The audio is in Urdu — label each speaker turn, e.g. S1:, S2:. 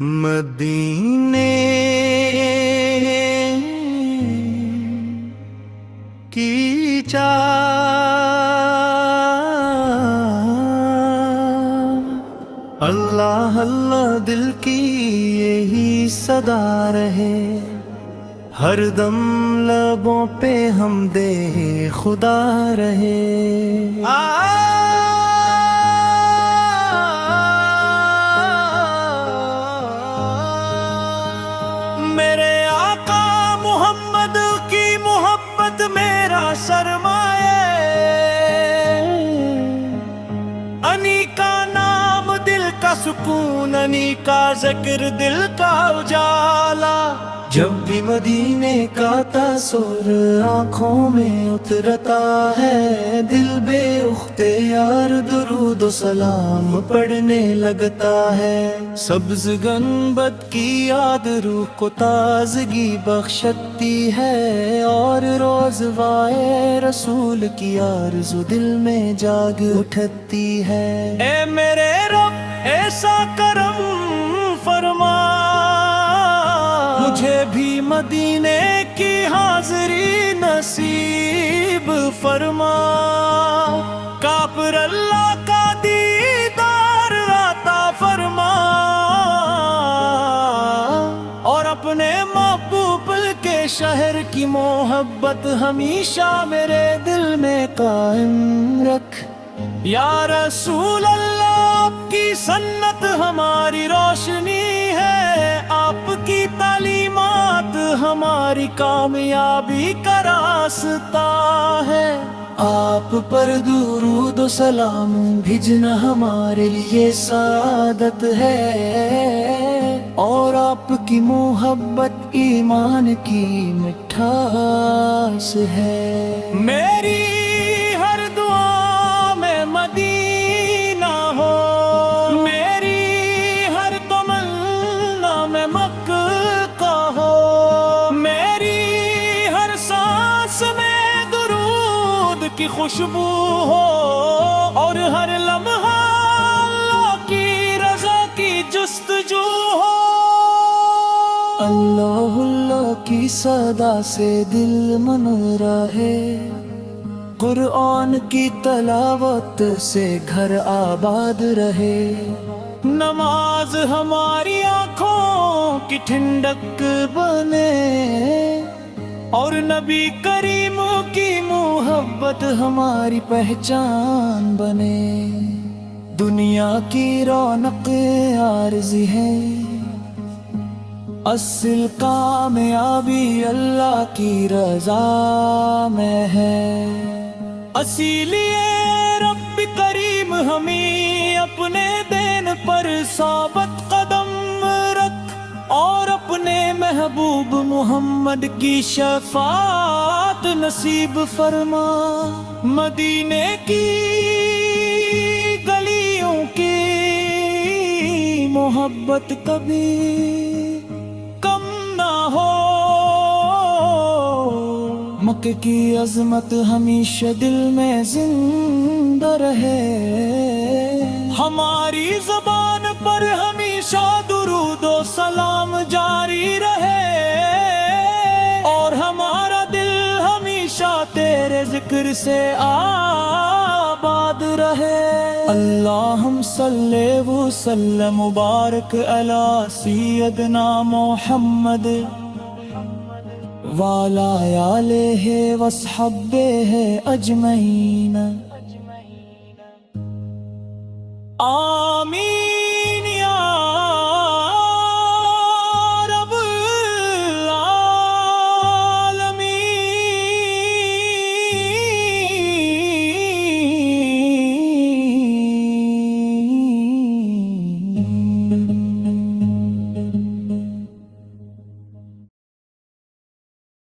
S1: مدینے کی چاہ، اللہ اللہ دل کی یہی صدا رہے، ہر دم لبوں پہ ہم دے خدا رہے۔ میرے آقا محمد کی محبت میرا سرمایہ، انی کا نام دل کا سکون، انی کا ذکر دل کا اجالا۔ جب بھی مدینے کا تاثر آنکھوں میں اترتا ہے، دل بے اختیار درود و سلام پڑھنے لگتا ہے۔ سبز گنبد کی یاد روح کو تازگی بخشتی ہے، اور روز وائے رسول کی آرزو دل میں جاگ اٹھتی ہے۔ اے میرے رب ایسا کرم فرما، مجھے بھی مدینے کی حاضری نصیب فرما۔ کافر اللہ کا دیدار عطا فرما، اور اپنے محبوب کے شہر کی محبت ہمیشہ میرے دل میں قائم رکھ۔ یا رسول اللہ آپ کی سنت ہماری روشنی ہے، آپ کی تعلیمات ہماری کامیابی کا راستہ ہے۔ آپ پر درود و سلام بھیجنا ہمارے لیے سعادت ہے، اور آپ کی محبت ایمان کی مٹھاس ہے۔ میری ہر دعا میں مدینہ ہو، میری ہر تمنا میں مکہ ہو، میری ہر سانس میں درود کی خوشبو ہو، اور ہر لمحہ اللہ کی رضا کی جستجو ہو۔ اللہ اللہ کی صدا سے دل من رہے، قرآن کی تلاوت سے گھر آباد رہے، نماز ہماری آنکھوں کی ٹھنڈک بنے، اور نبی کریم کی محبت ہماری پہچان بنے۔ دنیا کی رونق عارضی ہے، اصل کامیابی اللہ کی رضا میں ہے۔ اسی لیے رب کریم ہمیں اپنے دین پر ثابت قدم رکھ، اور اپنے محبوب محمد کی شفاعت نصیب فرما۔ مدینے کی گلیوں کی محبت کبھی کم نہ ہو، مکہ کی عظمت ہمیشہ دل میں زندہ رہے، ہماری زبان پر ہمیشہ درود و سلام جاری رہے، اور ہمارا دل ہمیشہ تیرے ذکر سے آباد رہے۔ اللہم صلی وسلم مبارک علی سیدنا محمد وعلی آلہ وصحبہ اجمعین، آمین۔